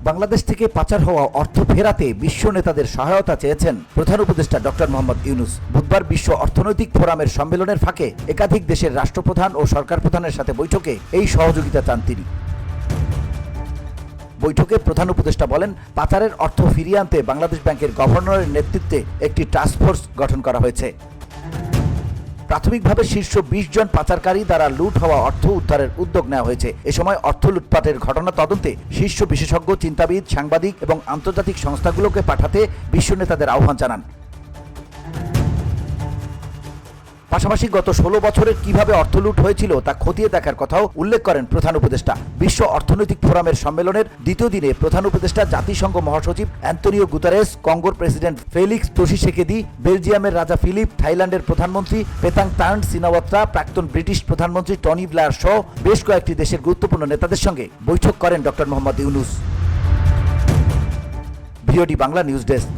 বাংলাদেশ থেকে পাচার হওয়া অর্থ ফেরাতে বিশ্ব নেতাদের সহায়তা চেয়েছেন প্রধান উপদেষ্টা ডক্টর মোহাম্মদ ইউনূস। বুধবার বিশ্ব অর্থনৈতিক ফোরামের সম্মেলনের ফাঁকে একাধিক দেশের রাষ্ট্রপ্রধান ও সরকার প্রধানের সাথে বৈঠকে এই সহযোগিতা চান তিনি। বৈঠকে প্রধান উপদেষ্টা বলেন, পাচারের অর্থ ফিরিয়ে আনতে বাংলাদেশ ব্যাংকের গভর্নরের নেতৃত্বে একটি টাস্কফোর্স গঠন করা হয়েছে। প্রাথমিকভাবে শীর্ষ ২০ জন পাচারকারী দ্বারা লুট হওয়া অর্থ উদ্ধারের উদ্যোগ নেওয়া হয়েছে। এ সময় অর্থ লুটপাটের ঘটনা তদন্তে শীর্ষ বিশেষজ্ঞ, চিন্তাবিদ, সাংবাদিক এবং আন্তর্জাতিক সংস্থাগুলোকে পাঠাতে বিশ্ব নেতাদের আহ্বান জানান। পাশাপাশি গত ১৬ বছরের কিভাবে অর্থ লুট হয়েছিল তা খতিয়ে দেখার কথাও উল্লেখ করেন প্রধান উপদেষ্টা। বিশ্ব অর্থনৈতিক ফোরামের সম্মেলনের দ্বিতীয় দিনে প্রধান উপদেষ্টা জাতিসংঘ মহাসচিব অ্যান্তোনিও গুতারেস, কঙ্গোর প্রেসিডেন্ট ফেলিক্স তোশিসেকেদি, বেলজিয়ামের রাজা ফিলিপ, থাইল্যান্ডের প্রধানমন্ত্রী পেতাং তার্ন সিনাওয়াত্রা, প্রাক্তন ব্রিটিশ প্রধানমন্ত্রী টনি ব্লেয়ার সহ বেশ কয়েকটি দেশের গুরুত্বপূর্ণ নেতাদের সঙ্গে বৈঠক করেন doctor Mohammad Yunus. VOD Bangla news desk.